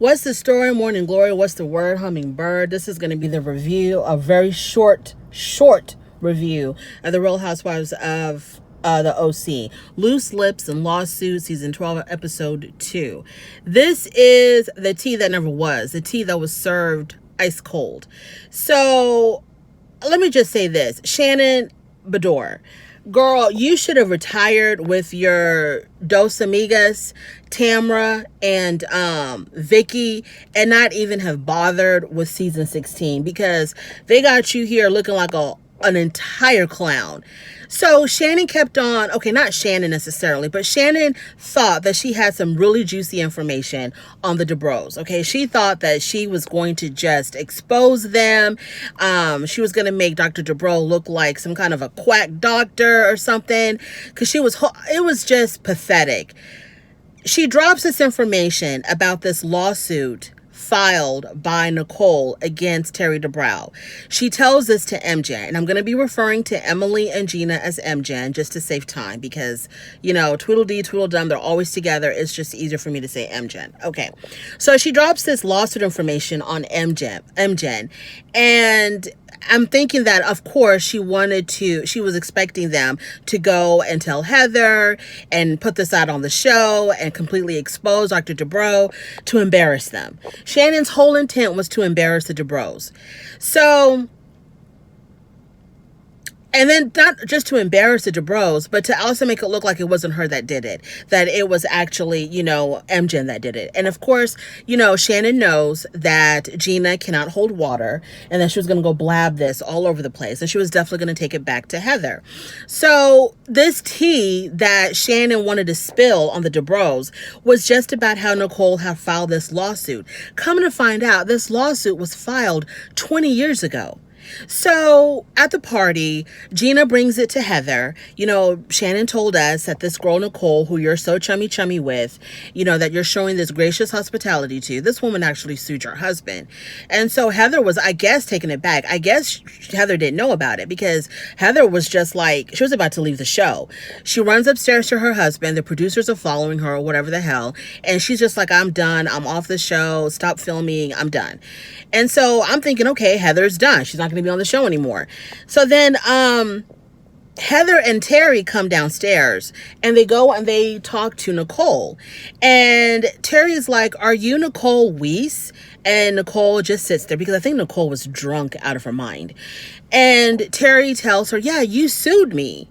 What's the story, Morning Glory? What's the word, Hummingbird? This is going to be the review, a very short review of the Real Housewives of the OC. Loose Lips and Lawsuit, Season 12, Episode 2. This is the tea that never was, the tea that was served ice cold. So, let me just say this. Shannon Beador, girl, you should have retired with your Dos Amigas, Tamra, and Vicky, and not even have bothered with Season 16, because they got you here looking like an entire clown. So Shannon kept on, okay, not Shannon necessarily, but Shannon thought that she had some really juicy information on the Dubrows, okay? She thought that she was going to just expose them. She was going to make Dr. Dubrow look like some kind of a quack doctor or something, because it was just pathetic. She drops this information about this lawsuit filed by Nicole against Terry Dubrow. She tells this to MJ, and I'm going to be referring to Emily and Gina as MJ just to save time, because, you know, Tweedledee, Tweedledum, they're always together. It's just easier for me to say MJ. Okay, so she drops this lawsuit information on MJ, and I'm thinking that, of course, she was expecting them to go and tell Heather and put this out on the show and completely expose Dr. Dubrow to embarrass them. Shannon's whole intent was to embarrass the Dubrows. So, and then not just to embarrass the Dubrows, but to also make it look like it wasn't her that did it. That it was actually, you know, MJ that did it. And of course, you know, Shannon knows that Gina cannot hold water, and that she was going to go blab this all over the place. And she was definitely going to take it back to Heather. So this tea that Shannon wanted to spill on the Dubrows was just about how Nicole had filed this lawsuit. Coming to find out, this lawsuit was filed 20 years ago. So at the party, Gina brings it to Heather. You know, Shannon told us that this girl, Nicole, who you're so chummy with, you know, that you're showing this gracious hospitality to, this woman actually sued your husband. And so Heather was, I guess, taking it back. I guess Heather didn't know about it, because Heather was just like, she was about to leave the show. She runs upstairs to her husband. The producers are following her or whatever the hell. And she's just like, I'm done. I'm off the show. Stop filming. I'm done. And so I'm thinking, okay, Heather's done. She's not going to be on the show anymore. So then Heather and Terry come downstairs, and they go and they talk to Nicole. And Terry's like, are you Nicole Weiss? And Nicole just sits there, because I think Nicole was drunk out of her mind. And Terry tells her, yeah, you sued me.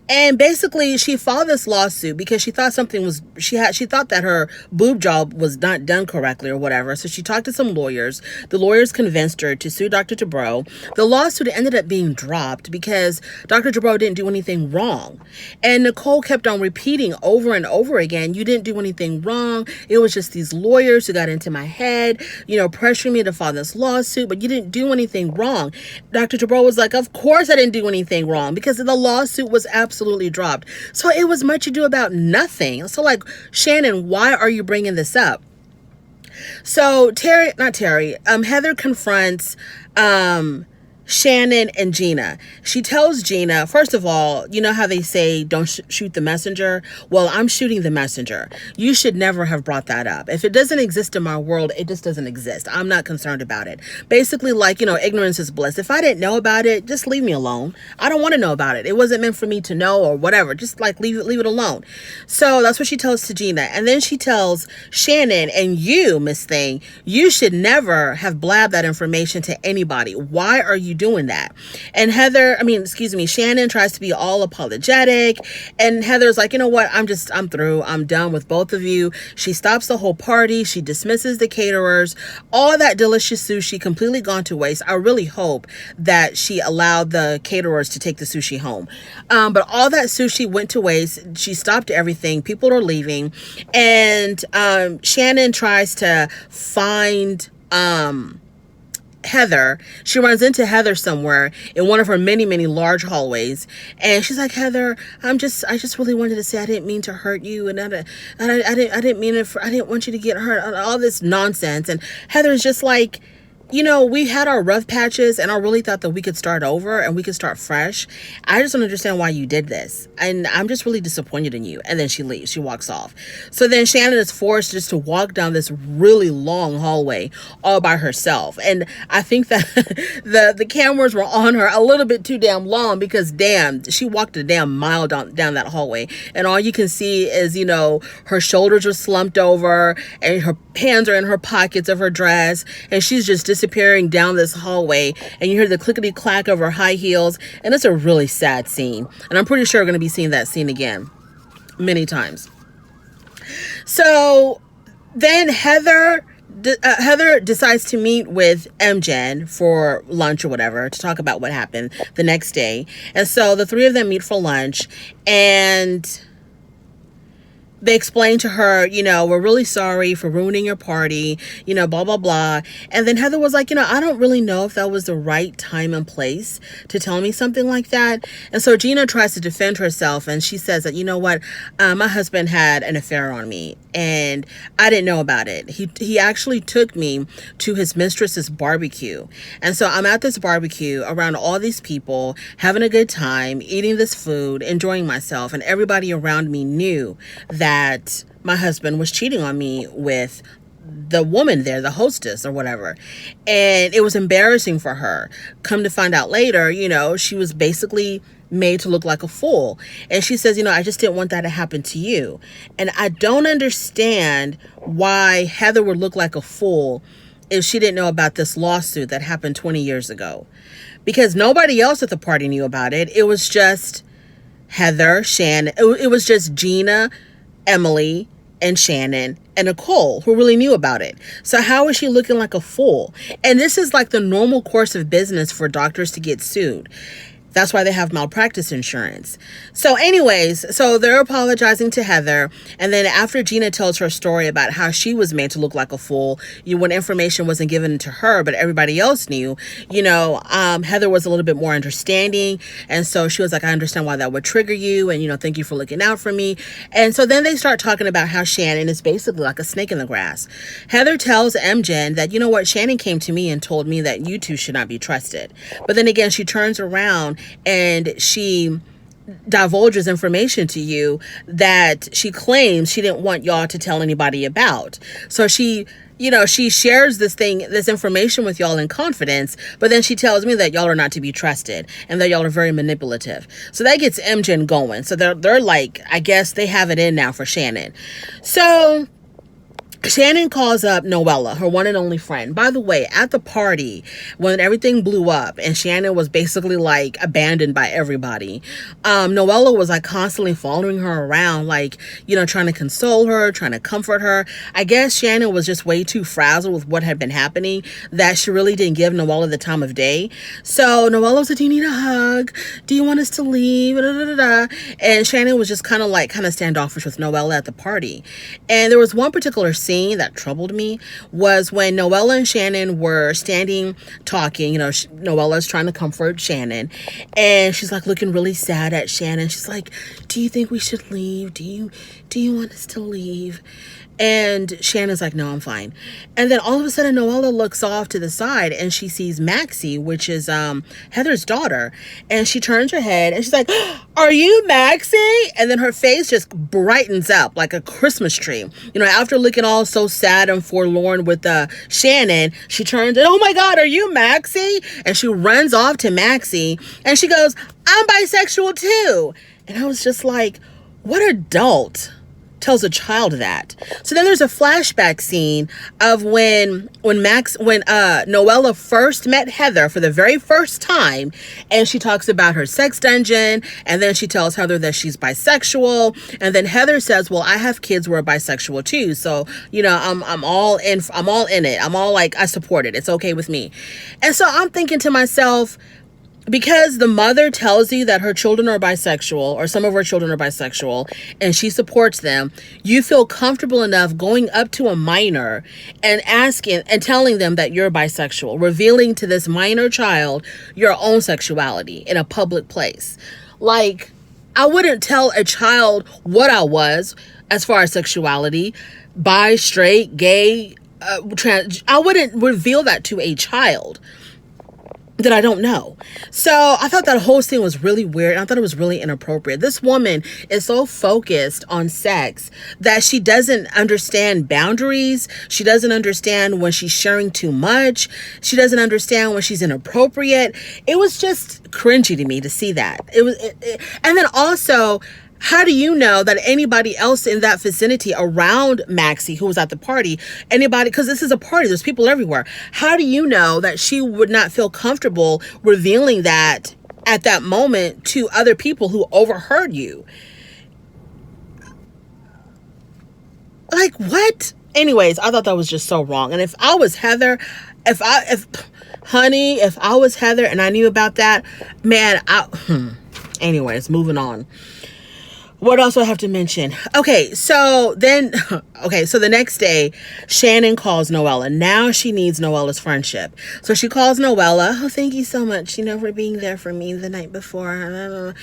And basically, she filed this lawsuit because she thought she thought that her boob job was not done correctly or whatever. So she talked to some lawyers. The lawyers convinced her to sue Dr. Dubrow. The lawsuit ended up being dropped because Dr. Dubrow didn't do anything wrong. And Nicole kept on repeating over and over again, you didn't do anything wrong. It was just these lawyers who got into my head, you know, pressuring me to file this lawsuit, but you didn't do anything wrong. Dr. Dubrow was like, of course I didn't do anything wrong, because the lawsuit was absolutely dropped. So it was much ado about nothing. So like, Shannon, why are you bringing this up? So Heather confronts Shannon and Gina. She tells Gina, first of all, you know how they say don't shoot the messenger? Well, I'm shooting the messenger. You should never have brought that up. If it doesn't exist in my world, it just doesn't exist. I'm not concerned about it. Basically, like, you know, ignorance is bliss. If I didn't know about it, just leave me alone. I don't want to know about it. It wasn't meant for me to know or whatever. Just like leave it alone. So that's what she tells to Gina. And then she tells Shannon, and you, Miss Thing, you should never have blabbed that information to anybody. Why are you doing that? And Shannon tries to be all apologetic, and Heather's like, you know what, I'm through. I'm done with both of you. She stops the whole party. She dismisses the caterers. All that delicious sushi completely gone to waste. I really hope that she allowed the caterers to take the sushi home. But all that sushi went to waste. She stopped everything. People are leaving, and Shannon tries to find Heather. She runs into Heather somewhere in one of her many, many large hallways, and she's like, Heather, I just really wanted to say I didn't mean to hurt you, and I didn't mean it. I didn't want you to get hurt. All this nonsense. And Heather's just like, we had our rough patches, and I really thought that we could start over and we could start fresh. I just don't understand why you did this. And I'm just really disappointed in you. And then she leaves. She walks off. So then Shannon is forced just to walk down this really long hallway all by herself. And I think that the cameras were on her a little bit too damn long, because damn, she walked a damn mile down that hallway. And all you can see is, her shoulders are slumped over and her hands are in her pockets of her dress. And she's just disappearing down this hallway, and you hear the clickety clack of her high heels, and it's a really sad scene, and I'm pretty sure we're going to be seeing that scene again many times. So then Heather decides to meet with MJ for lunch or whatever, to talk about what happened the next day. And so the three of them meet for lunch, and they explained to her, we're really sorry for ruining your party, blah, blah, blah. And then Heather was like, I don't really know if that was the right time and place to tell me something like that. And so Gina tries to defend herself, and she says that, my husband had an affair on me, and I didn't know about it. He actually took me to his mistress's barbecue. And so I'm at this barbecue around all these people, having a good time, eating this food, enjoying myself. And everybody around me knew that my husband was cheating on me with the woman there, the hostess or whatever. And it was embarrassing for her. Come to find out later, she was basically made to look like a fool. And she says, I just didn't want that to happen to you. And I don't understand why Heather would look like a fool if she didn't know about this lawsuit that happened 20 years ago. Because nobody else at the party knew about it. It was just Heather, Shannon. It was just Gina, Emily, and Shannon, and Nicole, who really knew about it. So how is she looking like a fool? And this is like the normal course of business for doctors to get sued. That's why they have malpractice insurance. So anyways, so they're apologizing to Heather. And then after Gina tells her story about how she was made to look like a fool, when information wasn't given to her, but everybody else knew, Heather was a little bit more understanding. And so she was like, I understand why that would trigger you. And, thank you for looking out for me. And so then they start talking about how Shannon is basically like a snake in the grass. Heather tells MJ that, Shannon came to me and told me that you two should not be trusted. But then again, she turns around and she divulges information to you that she claims she didn't want y'all to tell anybody about. So she shares this information with y'all in confidence, but then she tells me that y'all are not to be trusted and that y'all are very manipulative. So that gets MJ going. So they're like, I guess they have it in now for Shannon. So Shannon calls up Noella, her one and only friend. By the way, at the party, when everything blew up and Shannon was basically like abandoned by everybody, Noella was like constantly following her around, like, trying to console her, trying to comfort her. I guess Shannon was just way too frazzled with what had been happening that she really didn't give Noella the time of day. So Noella was like, do you need a hug? Do you want us to leave? And Shannon was just kind of standoffish with Noella at the party. And there was one particular scene that troubled me was when Noella and Shannon were standing talking. Noella's trying to comfort Shannon, and she's like looking really sad at Shannon. She's like, do you think we should leave? Do you want us to leave? And Shannon's like, no, I'm fine. And then all of a sudden, Noella looks off to the side and she sees Maxie, which is Heather's daughter. And she turns her head and she's like, are you Maxie? And then her face just brightens up like a Christmas tree. After looking all so sad and forlorn with Shannon, she turns and, oh my God, are you Maxie? And she runs off to Maxie and she goes, I'm bisexual too. And I was just like, what adult tells a child that? So then there's a flashback scene of when Noella first met Heather for the very first time, and she talks about her sex dungeon, and then she tells Heather that she's bisexual, and then Heather says, well, I have kids who are bisexual too, so I'm all in it. I'm all like, I support it. It's okay with me. And so I'm thinking to myself, because the mother tells you that her children are bisexual, or some of her children are bisexual, and she supports them, you feel comfortable enough going up to a minor and asking and telling them that you're bisexual, revealing to this minor child your own sexuality in a public place. Like, I wouldn't tell a child what I was as far as sexuality, bi, straight, gay, I wouldn't reveal that to a child that I don't know. So I thought that whole scene was really weird. I thought it was really inappropriate. This woman is so focused on sex that she doesn't understand boundaries. She doesn't understand when she's sharing too much. She doesn't understand when she's inappropriate. It was just cringy to me to see that. And then also, how do you know that anybody else in that vicinity around Maxie, who was at the party, because this is a party, there's people everywhere. How do you know that she would not feel comfortable revealing that at that moment to other people who overheard you? Like, what? Anyways, I thought that was just so wrong. And if I was Heather, if I was Heather and I knew about that, man, anyways, moving on. What else do I have to mention? So the next day, Shannon calls Noella. Now she needs Noella's friendship. So she calls Noella. Oh, thank you so much, for being there for me the night before. And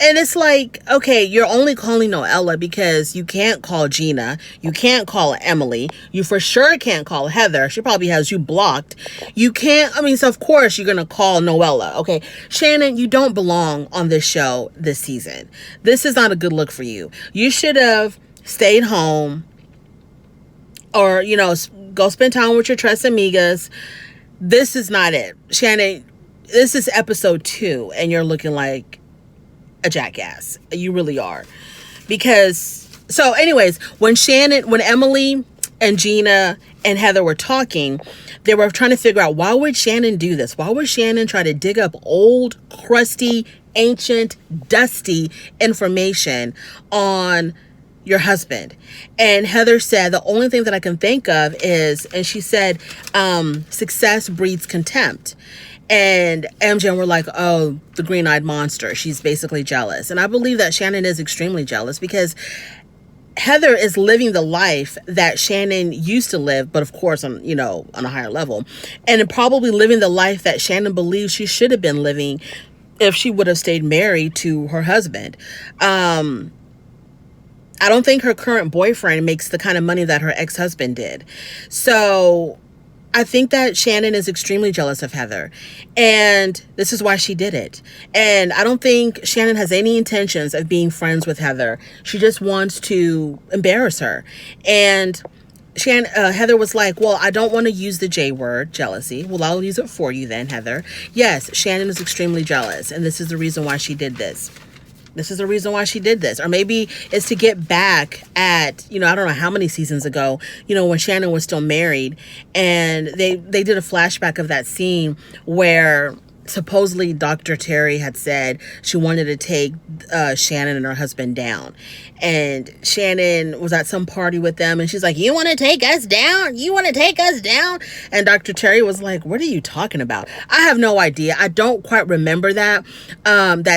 it's like, okay, you're only calling Noella because you can't call Gina. You can't call Emily. You for sure can't call Heather. She probably has you blocked. You can't, so of course you're going to call Noella. Okay, Shannon, you don't belong on this show this season. This is not a good look for you. You should have stayed home or, go spend time with your tres amigas. This is not it. Shannon, this is episode 2 and you're looking like a jackass. You really are. So anyways, when Emily and Gina and Heather were talking, they were trying to figure out, why would Shannon do this? Why would Shannon try to dig up old, crusty, ancient, dusty information on your husband? And Heather said, the only thing that I can think of is, and she said, success breeds contempt. And MJ and were like, oh, the green-eyed monster. She's basically jealous. And I believe that Shannon is extremely jealous because Heather is living the life that Shannon used to live, but of course on a higher level, and probably living the life that Shannon believes she should have been living if she would have stayed married to her husband. I don't think her current boyfriend makes the kind of money that her ex-husband did. So I think that Shannon is extremely jealous of Heather, and this is why she did it. And I don't think Shannon has any intentions of being friends with Heather. She just wants to embarrass her. And Heather was like, well, I don't want to use the J word, jealousy. Well, I'll use it for you then, Heather. Yes, Shannon is extremely jealous, and this is the reason why she did this. This is the reason why she did this. Or maybe it's to get back at, I don't know how many seasons ago, when Shannon was still married, and they did a flashback of that scene where supposedly Dr. Terry had said she wanted to take Shannon and her husband down. And Shannon was at some party with them, and she's like, you want to take us down? You want to take us down? And Dr. Terry was like, what are you talking about? I have no idea. I don't quite remember that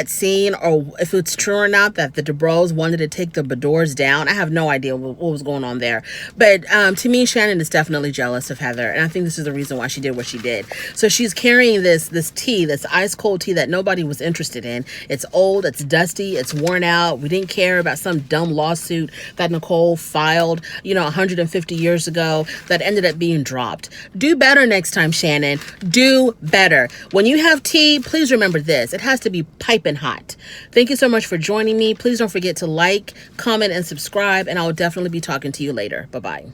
scene, or if it's true or not that the Dubrows wanted to take the Badors down. I have no idea what was going on there. But to me, Shannon is definitely jealous of Heather, and I think this is the reason why she did what she did. So she's carrying this tea, this ice cold tea that nobody was interested in. It's old, it's dusty, it's worn out. We didn't care about some dumb lawsuit that Nicole filed, 150 years ago that ended up being dropped. Do better next time, Shannon. Do better. When you have tea, please remember this. It has to be piping hot. Thank you so much for joining me. Please don't forget to like, comment, and subscribe, and I will definitely be talking to you later. Bye-bye.